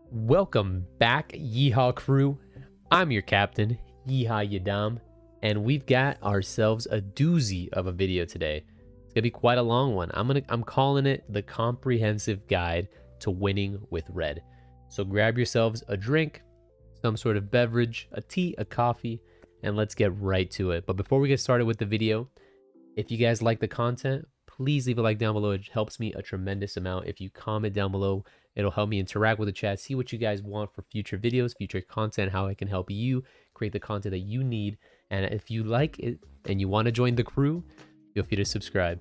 Welcome back, Yeehaw crew. I'm your captain, Yeehaw Yadam, and we've got ourselves a doozy of a video today. It's gonna be quite a long one. I'm calling it the comprehensive guide to winning with red. So grab yourselves a drink, some sort of beverage, a tea, a coffee, and let's get right to it. But before we get started with the video, if you guys like the content, please leave a like down below. It helps me a tremendous amount. If you comment down below, it'll help me interact with the chat, see what you guys want for future videos, future content, how I can help you create the content that you need. And if you like it and you want to join the crew, feel free to subscribe.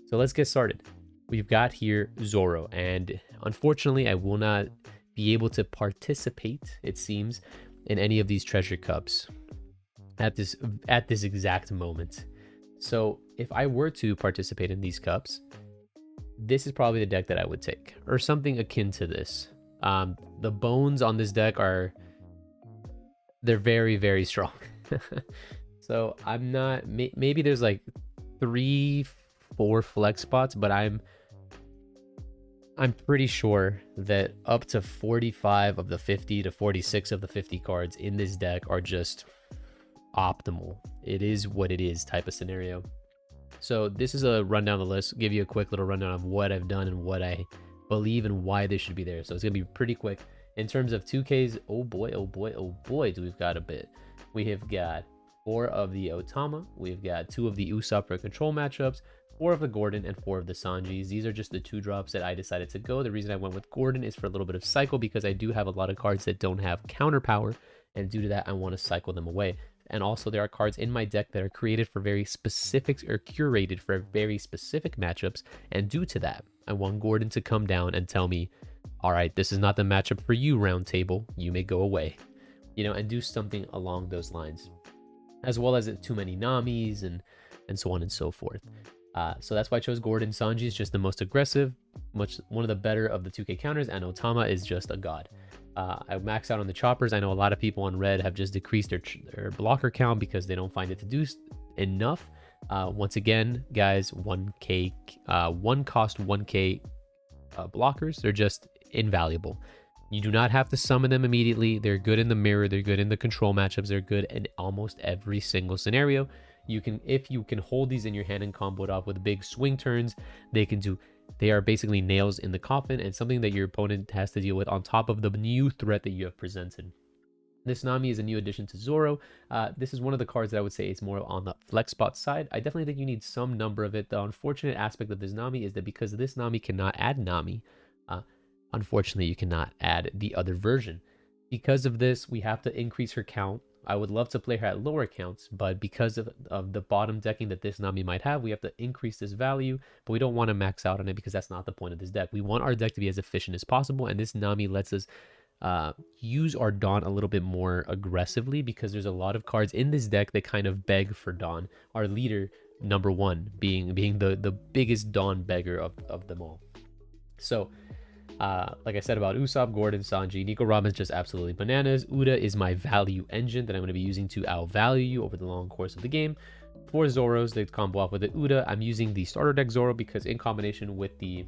So let's get started. We've got here Zoro, and unfortunately I will not be able to participate, it seems, in any of these treasure cups at this exact moment. So if I were to participate in these cups, this is probably the deck that I would take, or something akin to this. The bones on this deck they're very, very strong. So I'm not, maybe there's like 3-4 flex spots, but I'm pretty sure that up to 45 of the 50 to 46 of the 50 cards in this deck are just optimal. It is what it is type of scenario. So this is a rundown of the list, give you a quick little rundown of what I've done and what I believe and why they should be there. So it's gonna be pretty quick. In terms of 2Ks, oh boy, do we've got a bit. We have got 4 of the Otama, we've got 2 of the Usopp for control matchups, 4 of the Gordon, and 4 of the Sanjis. These are just the 2 drops that I decided to go. The reason I went with Gordon is for a little bit of cycle, because I do have a lot of cards that don't have counter power, and due to that I want to cycle them away. And also there are cards in my deck that are created for very specific, or curated for very specific matchups, and due to that I want Gordon to come down and tell me, all right, this is not the matchup for you, round table, you may go away, you know, and do something along those lines, as well as too many Namis and so on and so forth. So that's why I chose Gordon. Sanji is just the most aggressive, one of the better of the 2K counters, and Otama is just a god. I maxed out on the choppers. I know a lot of people on red have just decreased their blocker count because they don't find it to do enough. Once again, guys, 1K, one cost 1K blockers, they're just invaluable. You do not have to summon them immediately. They're good in the mirror, they're good in the control matchups, they're good in almost every single scenario. You can, if you can hold these in your hand and combo it off with big swing turns, they are basically nails in the coffin, and something that your opponent has to deal with on top of the new threat that you have presented. This Nami is a new addition to Zoro. This is one of the cards that I would say is more on the flex spot side. I definitely think you need some number of it. The unfortunate aspect of this Nami is that because this Nami cannot add Nami, unfortunately you cannot add the other version. Because of this, we have to increase her count. I would love to play her at lower counts, but because of the bottom decking that this Nami might have, we have to increase this value, but we don't want to max out on it because that's not the point of this deck. We want our deck to be as efficient as possible, and this Nami lets us use our Dawn a little bit more aggressively, because there's a lot of cards in this deck that kind of beg for Dawn. Our leader, number 1, being the biggest Dawn beggar of them all. So like I said about Usopp, Gordon, Sanji, Nico Robin's just absolutely bananas. Uda is my value engine that I'm going to be using to outvalue you over the long course of the game. For Zoros, they combo off with the Uda. I'm using the starter deck Zoro because in combination with the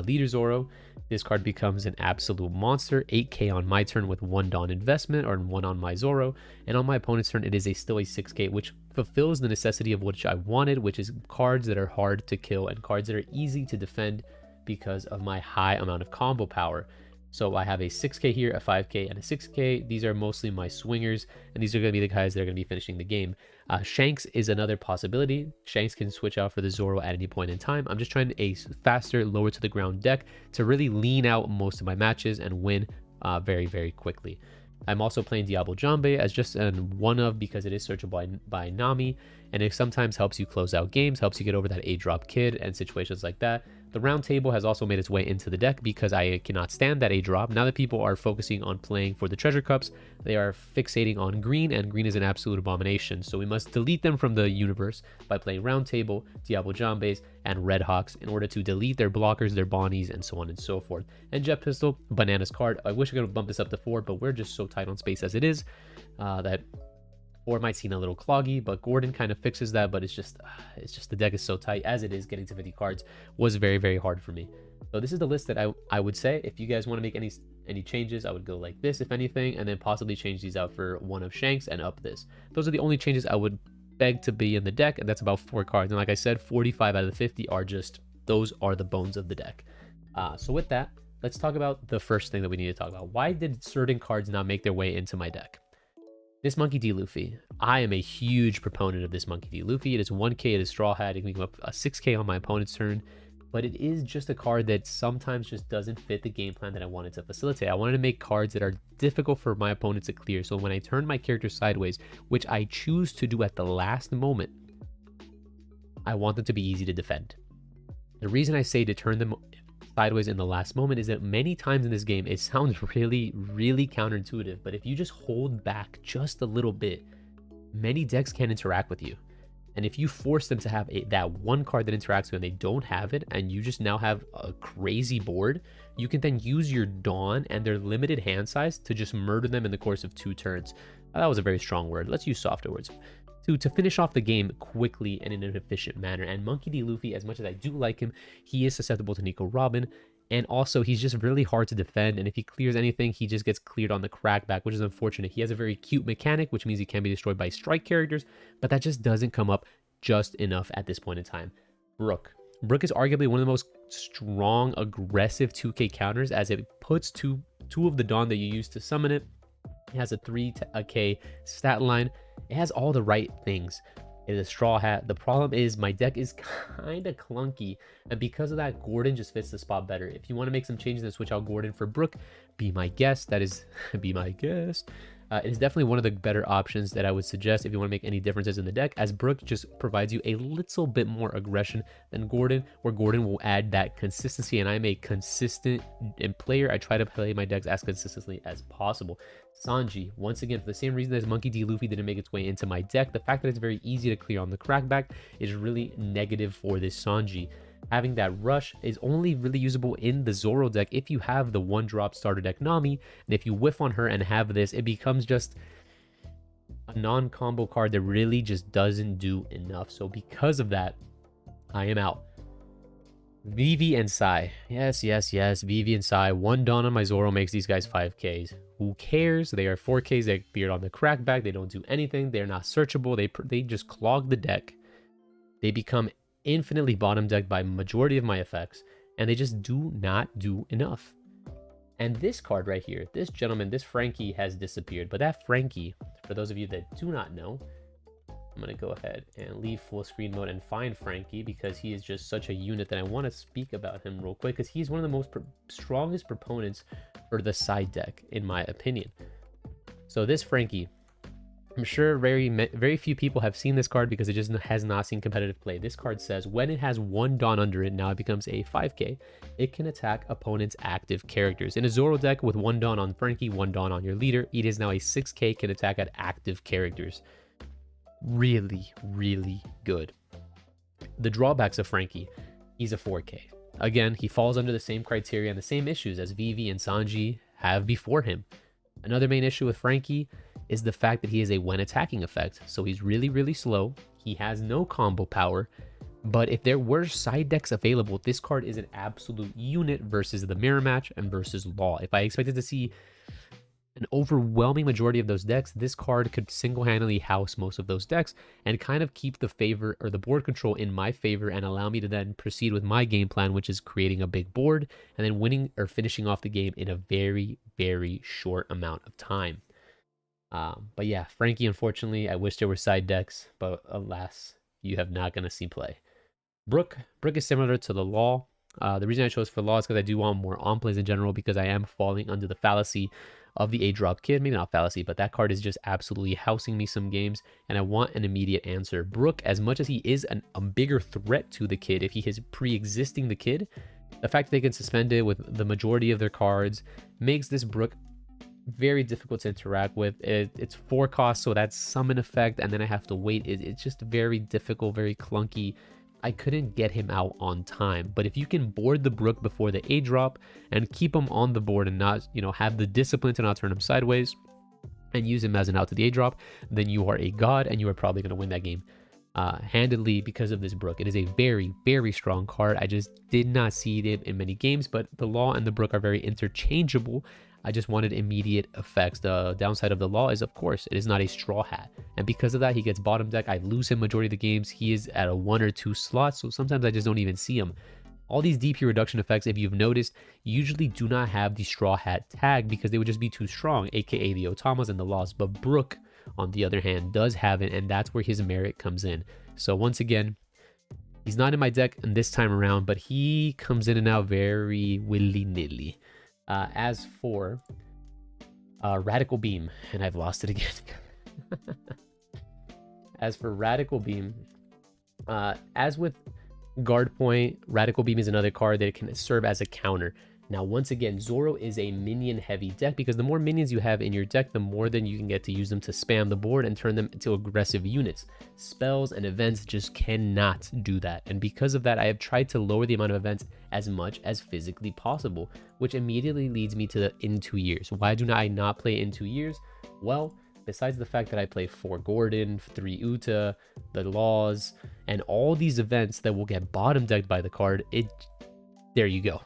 leader Zoro, this card becomes an absolute monster. 8K on my turn with 1 Dawn investment, or 1 on my Zoro, and on my opponent's turn it is still a 6K, which fulfills the necessity of which I wanted, which is cards that are hard to kill and cards that are easy to defend because of my high amount of combo power. So I have a 6K here, a 5K, and a 6K. These are mostly my swingers, and these are going to be the guys that are going to be finishing the game. Shanks is another possibility. Shanks can switch out for the Zoro at any point in time. I'm just trying a faster, lower to the ground deck to really lean out most of my matches and win very, very quickly. I'm also playing Diablo Jambe as just an one of, because it is searchable by Nami, and it sometimes helps you close out games, helps you get over that A-drop kid and situations like that. The round table has also made its way into the deck because I cannot stand that A-drop. Now that people are focusing on playing for the treasure cups, they are fixating on green, and green is an absolute abomination. So we must delete them from the universe by playing round table, Diablo Jambes, and Red Hawks in order to delete their blockers, their bonnies, and so on and so forth. And Jet Pistol, bananas card. I wish I could bump this up to 4, but we're just so tight on space as it is that 4 might seem a little cloggy, but Gordon kind of fixes that. But it's just the deck is so tight as it is. Getting to 50 cards was very, very hard for me. So this is the list that I would say if you guys want to make any changes, I would go like this, if anything, and then possibly change these out for one of Shanks and up this. Those are the only changes I would beg to be in the deck, and that's about 4 cards. And like I said, 45 out of the 50 are just, those are the bones of the deck. So with that, let's talk about the first thing that we need to talk about. Why did certain cards not make their way into my deck? This Monkey D. Luffy. I am a huge proponent of this Monkey D. Luffy. It is 1k, it is Straw Hat, it can become up a 6k on my opponent's turn. But it is just a card that sometimes just doesn't fit the game plan that I wanted to facilitate. I wanted to make cards that are difficult for my opponent to clear. So when I turn my character sideways, which I choose to do at the last moment, I want them to be easy to defend. The reason I say to turn them sideways in the last moment is that many times in this game, it sounds really, really counterintuitive. But if you just hold back just a little bit, many decks can interact with you. And if you force them to have that one card that interacts with you and they don't have it, and you just now have a crazy board, you can then use your Dawn and their limited hand size to just murder them in the course of 2 turns. That was a very strong word. Let's use softer words. To finish off the game quickly and in an efficient manner. And Monkey D. Luffy, as much as I do like him, he is susceptible to Nico Robin. And also, he's just really hard to defend. And if he clears anything, he just gets cleared on the crackback, which is unfortunate. He has a very cute mechanic, which means he can be destroyed by strike characters. But that just doesn't come up just enough at this point in time. Brook. Brook is arguably one of the most strong, aggressive 2k counters, as it puts two of the Dawn that you use to summon it. It has a 3k stat line. It has all the right things. It is a Straw Hat. The problem is my deck is kind of clunky, and because of that, Gordon just fits the spot better. If you want to make some changes and switch out Gordon for Brook, be my guest. That is, be my guest. It is definitely one of the better options that I would suggest if you want to make any differences in the deck, as Brook just provides you a little bit more aggression than Gordon, where Gordon will add that consistency, and I'm a consistent player. I try to play my decks as consistently as possible. Sanji, once again, for the same reason as Monkey D. Luffy didn't make its way into my deck, the fact that it's very easy to clear on the crackback is really negative for this Sanji. Having that rush is only really usable in the Zoro deck if you have the 1-drop starter deck Nami, and if you whiff on her and have this, it becomes just a non-combo card that really just doesn't do enough. So because of that, I am out. Vivi and Sai. Yes, Vivi and Sai. 1 Dawn on my Zoro makes these guys 5Ks. Who cares? They are 4Ks. They cleared on the crackback. They don't do anything. They're not searchable. They just clog the deck. They become infinitely bottom decked by majority of my effects, and they just do not do enough. And this card right here, this gentleman, this Frankie has disappeared. But that Frankie, for those of you that do not know, I'm going to go ahead and leave full screen mode and find Frankie, because he is just such a unit that I want to speak about him real quick, because he's one of the most strongest proponents for the side deck, in my opinion. So this Frankie, I'm sure very few people have seen this card because it just has not seen competitive play. This card says when it has 1 Dawn under it, now it becomes a 5k. It can attack opponents' active characters. In a Zoro deck with 1 Dawn on Frankie, 1 Dawn on your leader, it is now a 6k, can attack at active characters. Really, really good. The drawbacks of Frankie, he's a 4k. Again, he falls under the same criteria and the same issues as Vivi and Sanji have before him. Another main issue with Frankie is the fact that he is a when attacking effect. So he's really, really slow. He has no combo power. But if there were side decks available, this card is an absolute unit versus the mirror match and versus Law. If I expected to see an overwhelming majority of those decks, this card could single-handedly house most of those decks and kind of keep the favor or the board control in my favor and allow me to then proceed with my game plan, which is creating a big board and then winning or finishing off the game in a very, very short amount of time. But yeah, Frankie, unfortunately, I wish there were side decks, but alas, you have not going to see play. Brook is similar to the Law. The reason I chose for Law is because I do want more on plays in general, because I am falling under the fallacy of the A-drop kid. Maybe not fallacy, but that card is just absolutely housing me some games, and I want an immediate answer. Brook, as much as he is a bigger threat to the kid, if he is pre-existing the kid, the fact that they can suspend it with the majority of their cards makes this Brook very difficult to interact with. It's 4 costs, so that's summon effect, and then I have to wait. It's just very difficult, very clunky. I couldn't get him out on time. But if you can board the Brook before the A drop and keep him on the board and not, have the discipline to not turn him sideways and use him as an out to the A drop, then you are a god and you are probably going to win that game handedly because of this Brook. It is a very, very strong card. I just did not see it in many games, but the Law and the Brook are very interchangeable. I just wanted immediate effects. The downside of the Law is, of course, it is not a Straw Hat. And because of that, he gets bottom deck. I lose him majority of the games. He is at a 1 or 2 slot, so sometimes I just don't even see him. All these DP reduction effects, if you've noticed, usually do not have the Straw Hat tag because they would just be too strong, aka the Otamas and the Laws. But Brook, on the other hand, does have it, and that's where his merit comes in. So once again, he's not in my deck this time around, but he comes in and out very willy-nilly. As for Radical Beam, and I've lost it again. As for Radical Beam, as with Guard Point, Radical Beam is another card that can serve as a counter. Now, once again, Zoro is a minion-heavy deck because the more minions you have in your deck, the more then you can get to use them to spam the board and turn them into aggressive units. Spells and events just cannot do that. And because of that, I have tried to lower the amount of events as much as physically possible, which immediately leads me to the in 2 years. Why do I not play in 2 years? Well, besides the fact that I play 4 Gordon, 3 Uta, the Laws, and all these events that will get bottom decked by the card, there you go.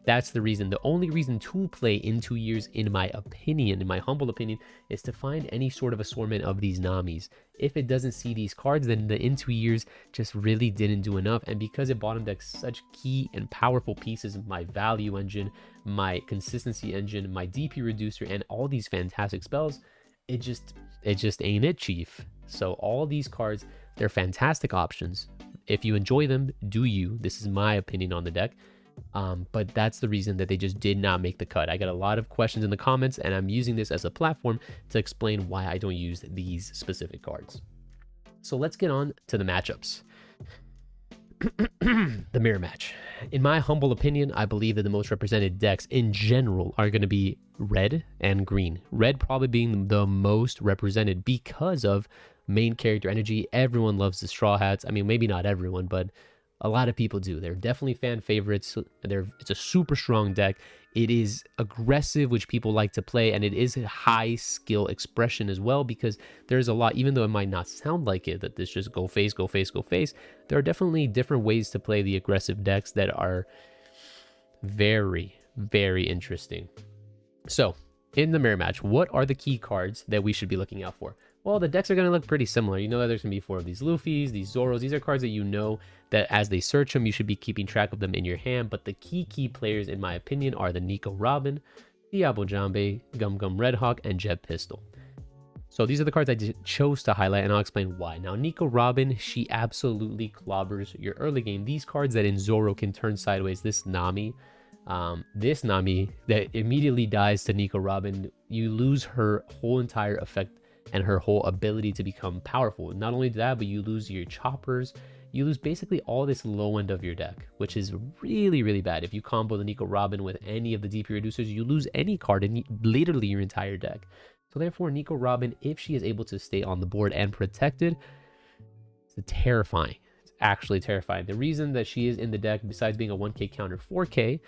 That's the reason. The only reason to play in 2 years, in my opinion, in my humble opinion, is to find any sort of assortment of these Namis. If it doesn't see these cards, then the in 2 years just really didn't do enough. And because it bottom decks such key and powerful pieces, my value engine, my consistency engine, my DP reducer, and all these fantastic spells, it just ain't it, chief. So all these cards, they're fantastic options. If you enjoy them, do you. This is my opinion on the deck. But that's the reason that they just did not make the cut. I got a lot of questions in the comments, and I'm using this as a platform to explain why I don't use these specific cards. So let's get on to the matchups. The mirror match. In my humble opinion, I believe that the most represented decks in general are going to be red and green. Red probably being the most represented because of main character energy. Everyone loves the Straw Hats. I mean, maybe not everyone, but a lot of people do. They're definitely fan favorites. It's a super strong deck. It is aggressive, which people like to play, and it is a high skill expression as well, because there's a lot, even though it might not sound like it, that this just go face, go face, go face. There are definitely different ways to play the aggressive decks that are very, very interesting. So, in the mirror match, what are the key cards that we should be looking out for? Well, the decks are going to look pretty similar. You know that there's going to be 4 of these Luffys, these Zoros. These are cards that you know that as they search them, you should be keeping track of them in your hand. But the key players, in my opinion, are the Nico Robin, Diabo Jambe, Gum Gum Redhawk, and Jet Pistol. So these are the cards I chose to highlight, and I'll explain why. Now, Nico Robin, she absolutely clobbers your early game. These cards that in Zoro can turn sideways, this Nami that immediately dies to Nico Robin, you lose her whole entire effect and her whole ability to become powerful. Not only that, but you lose your choppers. You lose basically all this low end of your deck, which is really, really bad. If you combo the Nico Robin with any of the DP reducers, you lose any card in literally your entire deck. So therefore, Nico Robin, if she is able to stay on the board and protected, it's terrifying. It's actually terrifying. The reason that she is in the deck, besides being a 1k counter 4k,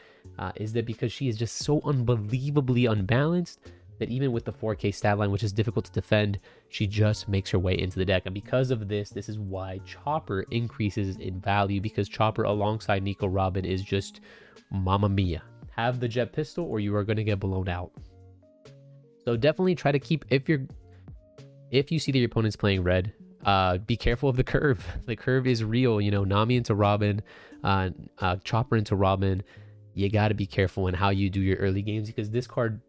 is that because she is just so unbelievably unbalanced, that even with the 4k stat line, which is difficult to defend, she just makes her way into the deck. And because of this is why Chopper increases in value, because Chopper alongside Nico Robin is just mamma mia. Have the Jet Pistol or you are going to get blown out. So definitely try to keep, if you see that your opponent's playing red, be careful of the curve. The curve is real. You know, Nami into Robin, Chopper into Robin. You got to be careful in how you do your early games, because this card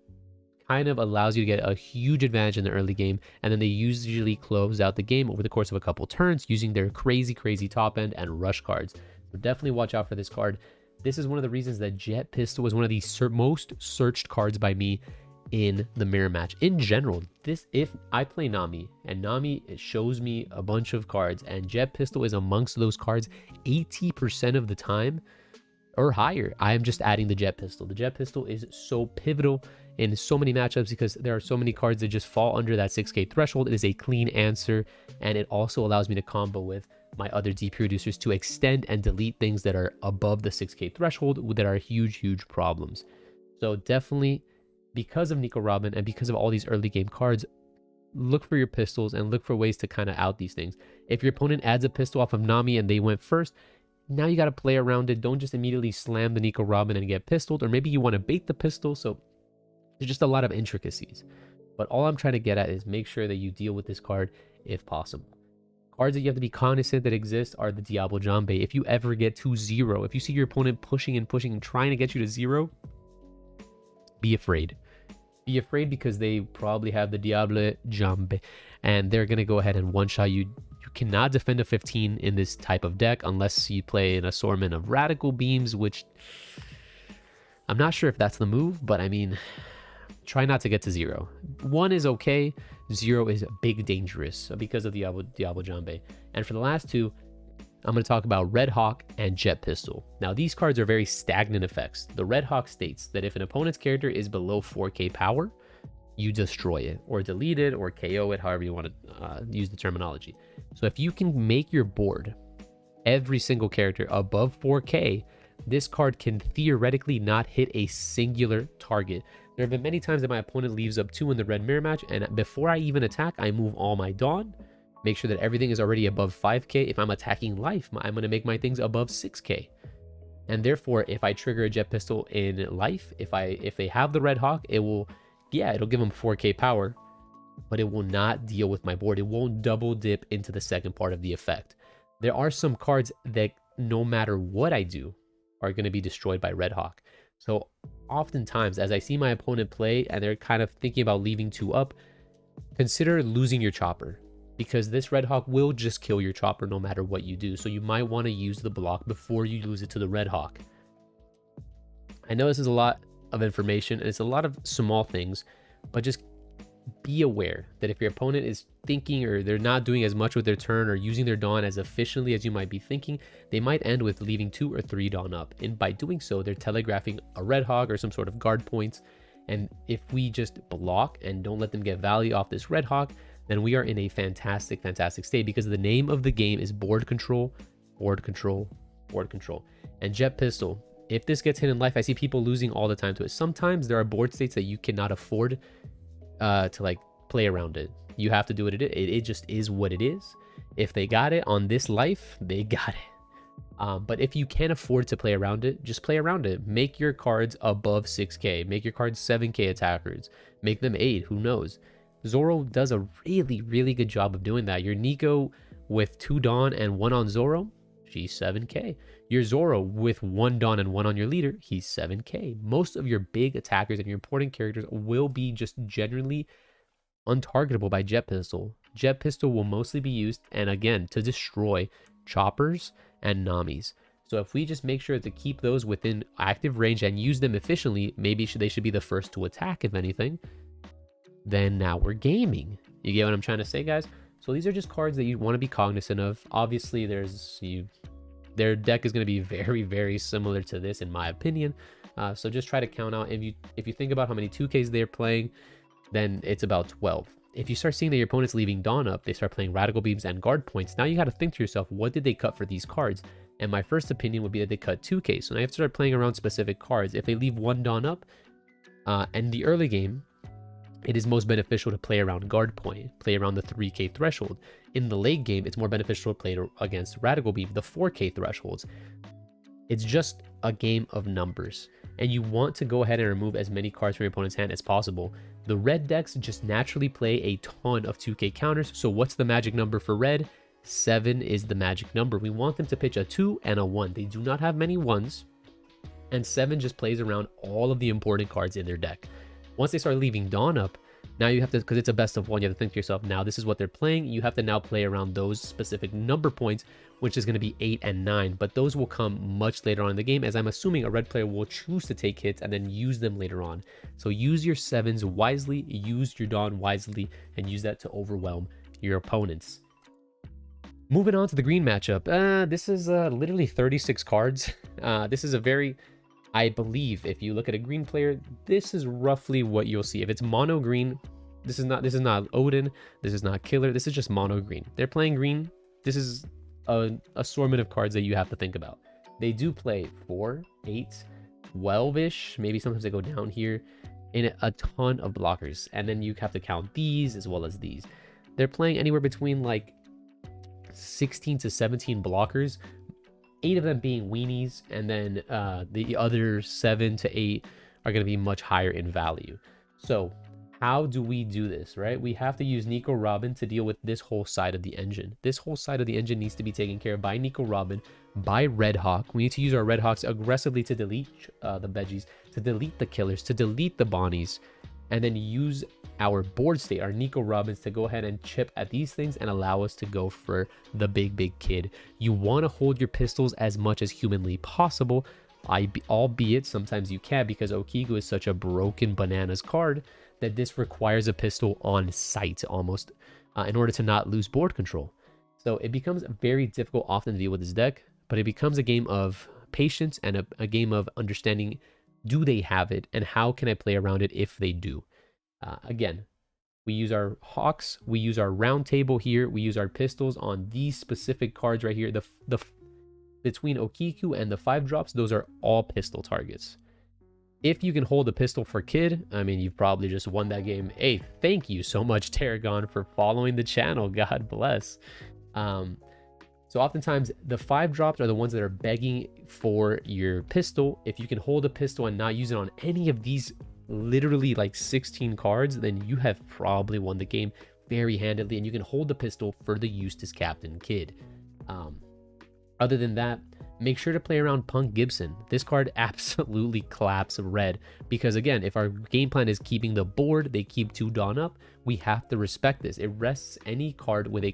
kind of allows you to get a huge advantage in the early game, and then they usually close out the game over the course of a couple turns using their crazy top end and rush cards. So definitely watch out for this card. This is one of the reasons that Jet Pistol was one of the most searched cards by me in the mirror match. In general, if I play Nami and Nami, it shows me a bunch of cards and Jet Pistol is amongst those cards 80% of the time or higher, I am just adding the Jet Pistol. The Jet Pistol is so pivotal in so many matchups because there are so many cards that just fall under that 6k threshold. It is a clean answer, and it also allows me to combo with my other DP reducers to extend and delete things that are above the 6k threshold that are huge problems. So definitely, because of Nico Robin and because of all these early game cards, look for your pistols and look for ways to kind of out these things. If your opponent adds a pistol off of Nami and they went first, now you got to play around it. Don't just immediately slam the Nico Robin and get pistoled, or maybe you want to bait the pistol. So there's just a lot of intricacies. But all I'm trying to get at is make sure that you deal with this card if possible. Cards that you have to be cognizant that exist are the Diablo Jambe. If you ever get to 0, if you see your opponent pushing and pushing and trying to get you to 0, be afraid. Be afraid, because they probably have the Diablo Jambe and they're going to go ahead and one-shot you. You cannot defend a 15 in this type of deck unless you play an assortment of radical beams, which I'm not sure if that's the move, but I mean, try not to get to 0. 1 is okay. 0 is big dangerous because of Diablo Jambe. And for the last two, I'm going to talk about Red Hawk and Jet Pistol. Now, these cards are very stagnant effects. The Red Hawk states that if an opponent's character is below 4k power, you destroy it, or delete it, or KO it, however you want to use the terminology. So if you can make your board every single character above 4k, this card can theoretically not hit a singular target. There have been many times that my opponent leaves up 2 in the red mirror match, and before I even attack, I move all my Dawn, make sure that everything is already above 5k. If I'm attacking life, I'm going to make my things above 6k. And therefore, if I trigger a Jet Pistol in life, if they have the Red Hawk, it'll give them 4k power, but it will not deal with my board. It won't double dip into the second part of the effect. There are some cards that no matter what I do are going to be destroyed by Red Hawk. So oftentimes, as I see my opponent play and they're kind of thinking about leaving 2 up, consider losing your chopper, because this Red Hawk will just kill your chopper no matter what you do. So you might want to use the block before you lose it to the Red Hawk. I know this is a lot of information and it's a lot of small things, but just be aware that if your opponent is thinking, or they're not doing as much with their turn or using their Dawn as efficiently as you might be thinking, they might end with leaving 2 or 3 Dawn up. And by doing so, they're telegraphing a Red Hawk or some sort of guard points. And if we just block and don't let them get value off this Red Hawk, then we are in a fantastic, fantastic state, because the name of the game is board control, board control, board control. And Jet Pistol, if this gets hit in life, I see people losing all the time to it. Sometimes there are board states that you cannot afford to like play around it. You have to do what it just is what it is. If they got it on this life, they got it. But if you can't afford to play around it, just play around it. Make your cards above 6k. Make your cards 7k attackers. Make them 8. Who knows? Zoro does a really, really good job of doing that. Your Nico with 2 Dawn and 1 on Zoro, she's 7k. Your Zoro with 1 Dawn and 1 on your leader, he's 7k. Most of your big attackers and your important characters will be just generally untargetable by Jet Pistol. Jet Pistol will mostly be used, and again, to destroy choppers and Namis. So if we just make sure to keep those within active range and use them efficiently, maybe they should be the first to attack, if anything, then now we're gaming. You get what I'm trying to say, guys? So these are just cards that you want to be cognizant of. Obviously, their deck is going to be very, very similar to this, in my opinion. So just try to count out. If you think about how many 2Ks they're playing, then it's about 12. If you start seeing that your opponent's leaving Dawn up, they start playing Radical Beams and Guard Points. Now you got to think to yourself, what did they cut for these cards? And my first opinion would be that they cut 2K. So now you have to start playing around specific cards. If they leave 1 Dawn up, in the early game, it is most beneficial to play around Guard Point, play around the 3k threshold. In the late game, it's more beneficial to play against Radical Beam, the 4k thresholds. It's just a game of numbers, and you want to go ahead and remove as many cards from your opponent's hand as possible. The red decks just naturally play a ton of 2k counters, so what's the magic number for red? 7 is the magic number. We want them to pitch a 2 and a 1. They do not have many 1s, and 7 just plays around all of the important cards in their deck. Once they start leaving Dawn up, now you have to, because it's a best of 1, you have to think to yourself, now this is what they're playing. You have to now play around those specific number points, which is going to be 8 and 9. But those will come much later on in the game, as I'm assuming a red player will choose to take hits and then use them later on. So use your 7s wisely, use your Dawn wisely, and use that to overwhelm your opponents. Moving on to the green matchup. This is literally 36 cards. This is a very... I believe if you look at a green player, this is roughly what you'll see. If it's mono green, this is not Odin, this is not Killer, this is just mono green. They're playing green. This is an assortment of cards that you have to think about. They do play 4, 8, 12-ish. Maybe sometimes they go down here. in a ton of blockers. And then you have to count these as well as these. They're playing anywhere between like 16 to 17 blockers, 8 of them being weenies, and then the other 7 to 8 are going to be much higher in value. So how do we do this, right? We have to use Nico Robin to deal with this whole side of the engine. This whole side of the engine needs to be taken care of by Nico Robin, by Red Hawk. We need to use our Red Hawks aggressively to delete the veggies, to delete the killers, to delete the Bonnies, and then use our board state, our Nico Robins, to go ahead and chip at these things and allow us to go for the big kid. You want to hold your pistols as much as humanly possible, albeit sometimes you can't, because Okiku is such a broken bananas card that this requires a pistol on sight almost in order to not lose board control. So it becomes very difficult often to deal with this deck, but it becomes a game of patience and a game of understanding, do they have it, and how can I play around it if they do. Again, we use our Hawks, we use our round table here, we use our pistols on these specific cards right here. The between Okiku and the 5 drops, those are all pistol targets. If you can hold a pistol for Kid, I mean, you've probably just won that game. Hey, thank you so much, Tarragon, for following the channel. God bless. So oftentimes, the 5 drops are the ones that are begging for your pistol. If you can hold a pistol and not use it on any of these literally like 16 cards, then you have probably won the game very handedly, and you can hold the pistol for the Eustace Captain Kid. Other than that, make sure to play around Punk Gibson. This card absolutely claps red, because again, if our game plan is keeping the board, they keep 2 Dawn up, we have to respect this. It rests any card with a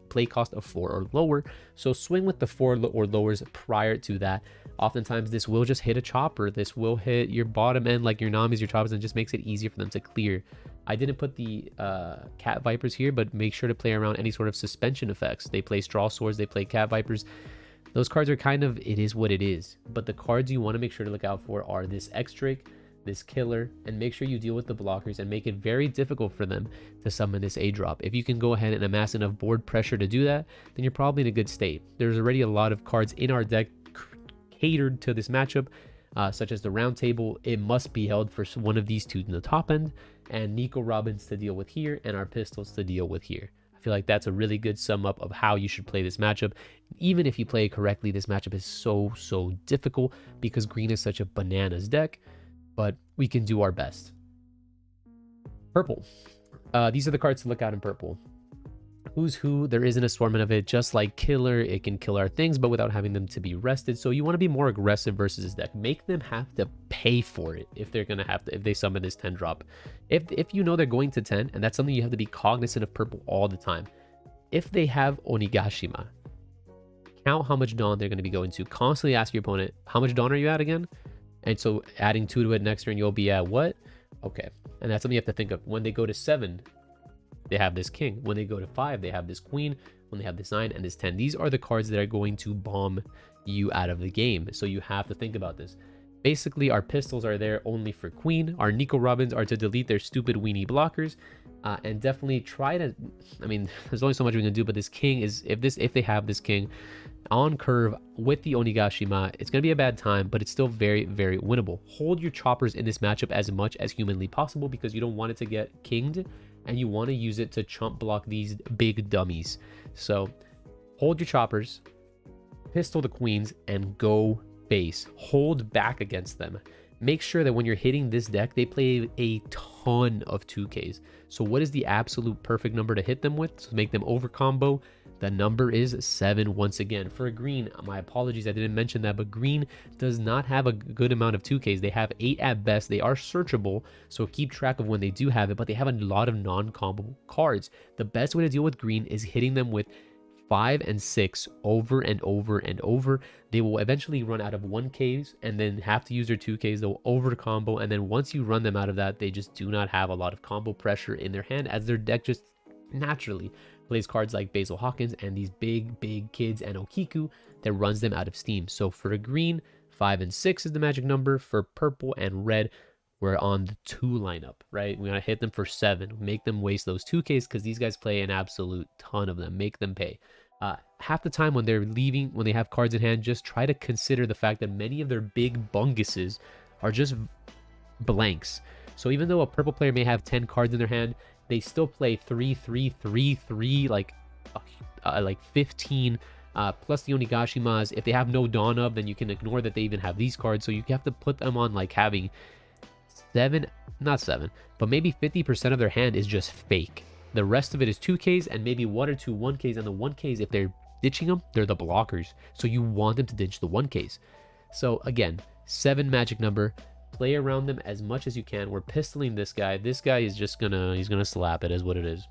play cost of 4 or lower, so swing with the 4 or lowers prior to that. Oftentimes this will just hit a chopper, this will hit your bottom end like your Namis, your choppers, and just makes it easier for them to clear. I didn't put the Cat Vipers here, but make sure to play around any sort of suspension effects. They play Straw Swords, they play Cat Vipers. Those cards are kind of, it is what it is. But the cards you want to make sure to look out for are this X-Drake, this Killer, and make sure you deal with the blockers and make it very difficult for them to summon this A-drop. If you can go ahead and amass enough board pressure to do that, then you're probably in a good state. There's already a lot of cards in our deck catered to this matchup, such as the Round Table. It must be held for one of these 2 in the top end, and Nico Robins to deal with here, and our pistols to deal with here. I feel like that's a really good sum up of how you should play this matchup. Even if you play it correctly, this matchup is so difficult because green is such a bananas deck, but we can do our best. Purple. These are the cards to look out in purple. Who's Who, there is an assortment of it. Just like Killer, it can kill our things, but without having them to be rested. So you want to be more aggressive versus this deck. Make them have to pay for it if they're going to have to, if they summon this 10 drop. If you know they're going to 10, and that's something you have to be cognizant of purple all the time. If they have Onigashima, count how much Dawn they're going to be going to. Constantly ask your opponent, how much Dawn are you at again? And so adding 2 to it next turn, you'll be at what? Okay. And that's something you have to think of. When they go to 7, they have this king. When they go to 5, they have this queen. When they have this 9 and this 10, these are the cards that are going to bomb you out of the game. So you have to think about this. Basically, our pistols are there only for queen. Our Nico Robins are to delete their stupid weenie blockers. And definitely try to, I mean, there's only so much we can do, but this king is, if they have this king on curve with the Onigashima, it's going to be a bad time, but it's still very winnable. Hold your choppers in this matchup as much as humanly possible, because you don't want it to get kinged, and you want to use it to chump block these big dummies. So hold your choppers, pistol the queens, and go base. Hold back against them. Make sure that when you're hitting this deck, they play a ton of 2Ks. So what is the absolute perfect number to hit them with to make them over combo? The number is 7 once again. For a green, my apologies, I didn't mention that, but green does not have a good amount of 2Ks. They have 8 at best. They are searchable, so keep track of when they do have it, but they have a lot of non-combo cards. The best way to deal with green is hitting them with 5 and 6 over and over and over. They will eventually run out of 1Ks and then have to use their 2Ks. They'll over combo, and then once you run them out of that, they just do not have a lot of combo pressure in their hand, as their deck just naturally plays cards like Basil Hawkins and these big kids and Okiku that runs them out of steam. So for a green, 5 and 6 is the magic number. For purple and red, we're on the 2 lineup, right? We want to hit them for 7, make them waste those 2Ks, because these guys play an absolute ton of them. Make them pay. Half the time when they're leaving, when they have cards in hand, just try to consider the fact that many of their big bunguses are just blanks. So even though a purple player may have 10 cards in their hand, they still play 3, 3, 3, 3, like 15 plus the Onigashimas. If they have no Dawn Up, then you can ignore that they even have these cards. So you have to put them on like having 7, not 7, but maybe 50% of their hand is just fake. The rest of it is 2Ks and maybe 1 or 2 1Ks. And the 1Ks, if they're ditching them, they're the blockers. So you want them to ditch the 1Ks. So again, 7 magic number. Play around them as much as you can. We're pistoling this guy. This guy is just he's gonna slap it, is what it is.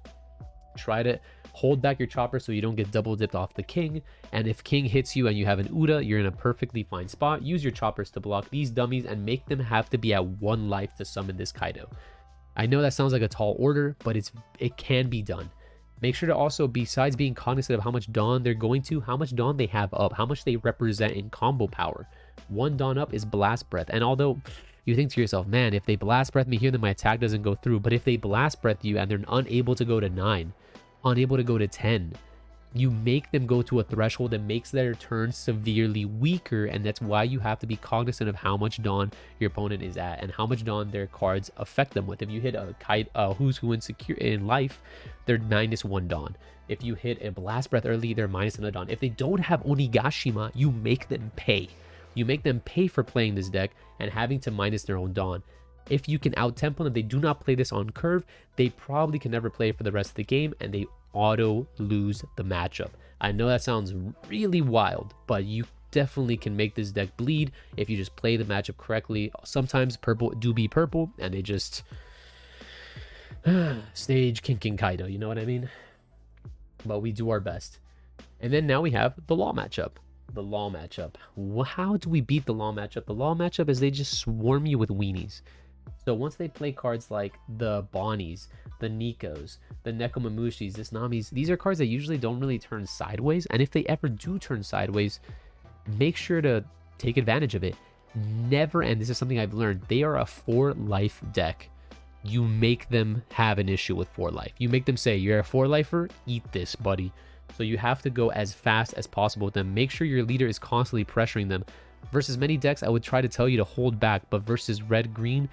Try to hold back your chopper so you don't get double dipped off the king. And if king hits you and you have an Uda, you're in a perfectly fine spot. Use your choppers to block these dummies and make them have to be at 1 life to summon this Kaido. I know that sounds like a tall order, but it can be done. Make sure to also, besides being cognizant of how much Dawn they're going to, how much Dawn they have up, how much they represent in combo power. 1 Dawn up is Blast Breath. And although you think to yourself, man, if they Blast Breath me here, then my attack doesn't go through. But if they Blast Breath you and they're unable to go to 9, unable to go to 10, you make them go to a threshold that makes their turn severely weaker, and that's why you have to be cognizant of how much Dawn your opponent is at and how much Dawn their cards affect them with. If you hit a Who's Who in life, they're -1 Dawn. If you hit a Blast Breath early, they're -1 Dawn. If they don't have Onigashima, you make them pay. You make them pay for playing this deck and having to minus their own Dawn. If you can out-tempo them, they do not play this on curve, they probably can never play for the rest of the game, and they auto lose the matchup. I know that sounds really wild, but you definitely can make this deck bleed if you just play the matchup correctly. Sometimes purple do be purple, and they just stage King Kaido, you know what I mean? But we do our best. And then now we have the Law matchup. The Law matchup. How do we beat the Law matchup? The Law matchup is they just swarm you with weenies. So once they play cards like the Bonnies, the Nikos, the Nekomamushis, the Tsunamis, these are cards that usually don't really turn sideways. And if they ever do turn sideways, make sure to take advantage of it. Never, and this is something I've learned, they are a 4-life deck. You make them have an issue with 4-life. You make them say, you're a 4-lifer, eat this, buddy. So you have to go as fast as possible with them. Make sure your leader is constantly pressuring them. Versus many decks, I would try to tell you to hold back, but versus red-green,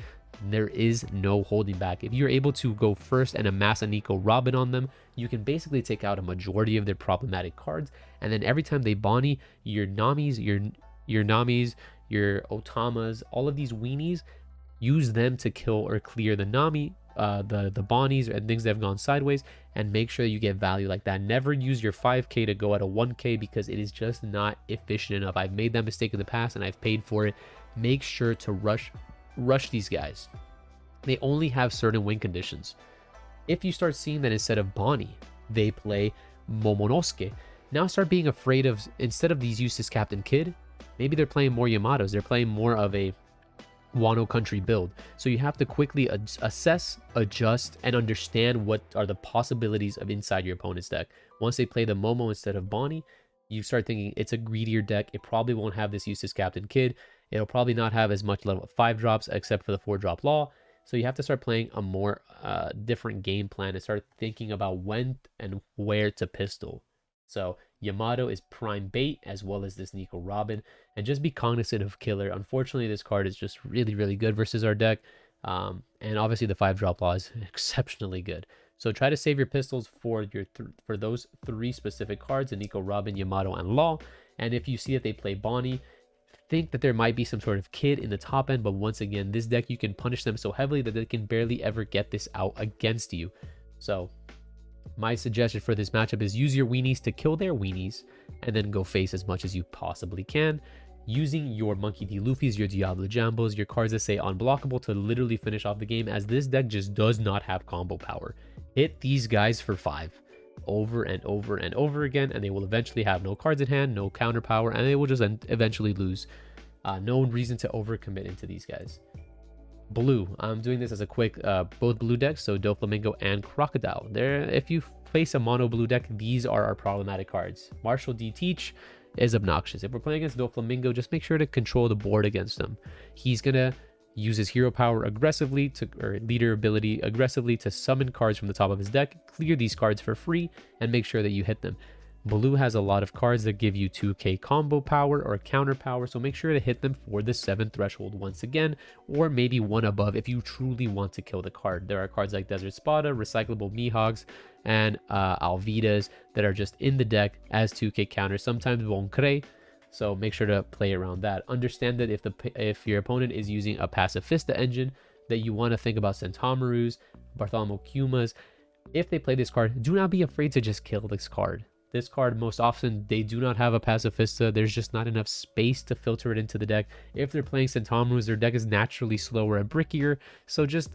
there is no holding back. If you're able to go first and amass a Nico Robin on them, you can basically take out a majority of their problematic cards. And then every time they Bonnie, your Namis, your Otamas, all of these weenies, use them to kill or clear the Nami, the Bonnies and things that have gone sideways, and make sure you get value like that. Never use your 5k to go at a 1k because it is just not efficient enough. I've made that mistake in the past and I've paid for it. Make sure to rush these guys. They only have certain win conditions. If you start seeing that instead of Bonnie, they play Momonosuke, now start being afraid of, instead of these Eustace Captain Kid, maybe they're playing more Yamatos. They're playing more of a Wano Country build. So you have to quickly assess, adjust, and understand what are the possibilities of inside your opponent's deck. Once they play the Momo instead of Bonnie, you start thinking it's a greedier deck. It probably won't have this Eustace Captain Kid. It'll probably not have as much level 5 drops except for the 4-drop Law. So you have to start playing a more different game plan and start thinking about when and where to pistol. So Yamato is prime bait as well as this Nico Robin, and just be cognizant of Killer. Unfortunately, this card is just really, really good versus our deck. And obviously the 5-drop Law is exceptionally good. So try to save your pistols for for those 3 specific cards, the Nico Robin, Yamato, and Law. And if you see that they play Bonnie, think that there might be some sort of kid in the top end, but once again, this deck, you can punish them so heavily that they can barely ever get this out against you. So my suggestion for this matchup is use your weenies to kill their weenies and then go face as much as you possibly can, using your Monkey D. Luffy's, your Diablo Jambos, your cards that say unblockable to literally finish off the game, as this deck just does not have combo power. Hit these guys for 5 over and over and over again, and they will eventually have no cards in hand, no counter power, and they will just eventually lose. No reason to overcommit into these guys. Blue, I'm doing this as a quick both blue decks, so Doflamingo and Crocodile. If you face a mono blue deck, these are our problematic cards. Marshall D. Teach is obnoxious. If we're playing against Doflamingo, just make sure to control the board against him. He's gonna use his hero power aggressively or leader ability aggressively to summon cards from the top of his deck, clear these cards for free, and make sure that you hit them. Blue has a lot of cards that give you 2k combo power or counter power, so make sure to hit them for the 7 threshold once again, or maybe one above if you truly want to kill the card. There are cards like Desert Spada, Recyclable Mihogs, and Alvidas that are just in the deck as 2k counters, sometimes Boncre, so make sure to play around that. Understand that if your opponent is using a Pacifista engine, that you want to think about Centaurus, Bartholomew Kumas. If they play this card, do not be afraid to just kill this card. This card, most often, they do not have a Pacifista. There's just not enough space to filter it into the deck. If they're playing Centaurus, their deck is naturally slower and brickier, so just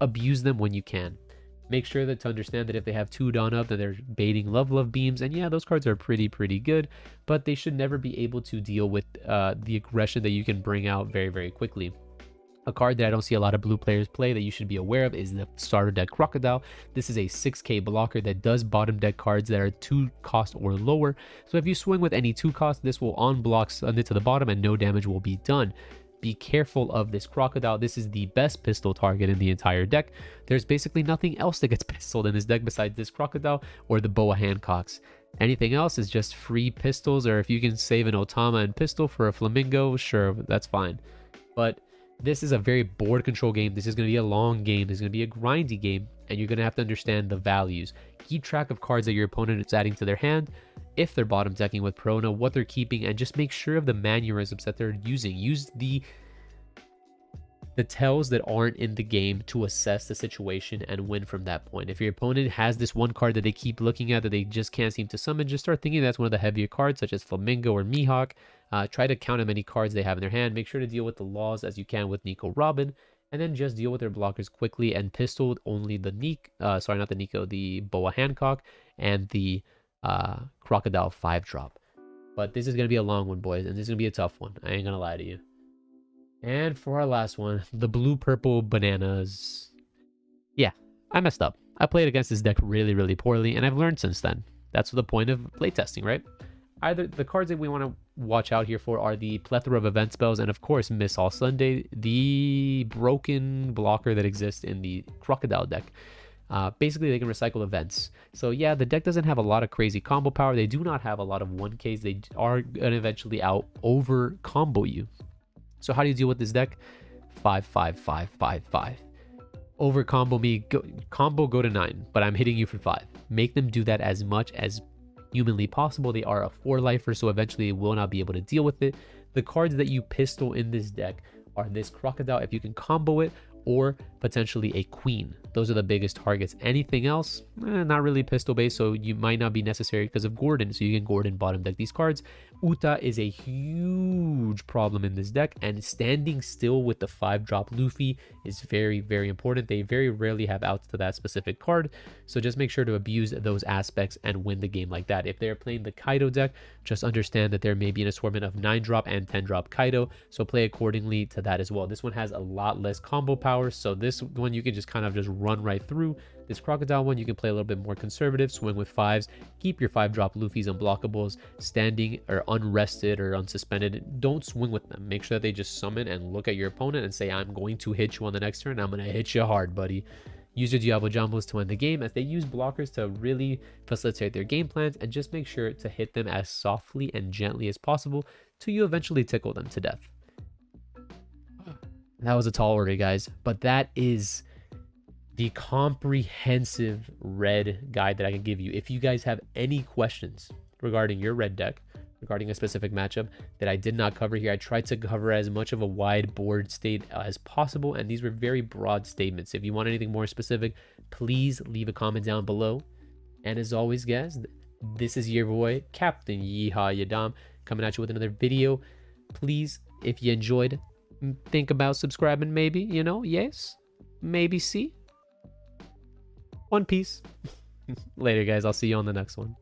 abuse them when you can. Make sure that to understand that if they have 2 Dawn up, that they're baiting Love Beams, and yeah, those cards are pretty good, but they should never be able to deal with the aggression that you can bring out very quickly. A card that I don't see a lot of blue players play that you should be aware of is the starter deck Crocodile. This is a 6k blocker that does bottom deck cards that are 2 cost or lower. So if you swing with any 2 cost, this will on-block, send it to the bottom, and no damage will be done. Be careful of this Crocodile. This is the best pistol target in the entire deck. There's basically nothing else that gets pistoled in this deck besides this Crocodile or the Boa Hancocks. Anything else is just free pistols, or if you can save an Otama and pistol for a Flamingo, sure, that's fine. But this is a very board control game. This is going to be a long game. This is going to be a grindy game, and you're going to have to understand the values. Keep track of cards that your opponent is adding to their hand, if they're bottom decking with Perona, what they're keeping, and just make sure of the mannerisms that they're using. Use the tells that aren't in the game to assess the situation and win from that point. If your opponent has this one card that they keep looking at that they just can't seem to summon, just start thinking that's one of the heavier cards, such as Flamingo or Mihawk. Try to count how many cards they have in their hand. Make sure to deal with the laws as you can with Nico Robin, and then just deal with their blockers quickly and pistol only the the Boa Hancock and the Crocodile 5-drop. But this is going to be a long one, boys, and this is going to be a tough one. I ain't going to lie to you. And for our last one, the blue-purple bananas. Yeah, I messed up. I played against this deck really poorly, and I've learned since then. That's the point of playtesting, right? Either the cards that we want to watch out here for are the plethora of event spells, and of course, Miss All Sunday, the broken blocker that exists in the Crocodile deck. Basically, they can recycle events. So yeah, the deck doesn't have a lot of crazy combo power. They do not have a lot of 1Ks. They are going to eventually over combo you. So how do you deal with this deck? 5-5-5-5-5. Over combo me, go to 9, but I'm hitting you for 5. Make them do that as much as humanly possible. They are a 4-lifer, so eventually they will not be able to deal with it. The cards that you pistol in this deck are this Crocodile, if you can combo it, or potentially a Queen. Those are the biggest targets. Anything else, not really pistol based, so you might not be necessary because of Gordon, so you can Gordon bottom deck these cards. Uta is a huge problem in this deck, and standing still with the 5-drop Luffy is very important. They very rarely have outs to that specific card, so just make sure to abuse those aspects and win the game like that. If they're playing the Kaido deck, just understand that there may be an assortment of 9-drop and 10-drop Kaido, so play accordingly to that as well. This one has a lot less combo power, so this one you can just kind of just run right through. This Crocodile one, you can play a little bit more conservative, swing with 5s, keep your 5-drop Luffy's unblockables, standing or unrested or unsuspended. Don't swing with them. Make sure that they just summon and look at your opponent and say, I'm going to hit you on the next turn. I'm going to hit you hard, buddy. Use your Diablo Jumbos to win the game, as they use blockers to really facilitate their game plans, and just make sure to hit them as softly and gently as possible till you eventually tickle them to death. That was a tall order, guys, but that is the comprehensive red guide that I can give you. If you guys have any questions regarding your red deck, regarding a specific matchup that I did not cover here, I tried to cover as much of a wide board state as possible, and these were very broad statements. If you want anything more specific, please leave a comment down below. And as always, guys, this is your boy Captain Yeehaw Yadam coming at you with another video. Please, if you enjoyed, think about subscribing, maybe, yes, maybe see. One Piece. Later, guys. I'll see you on the next one.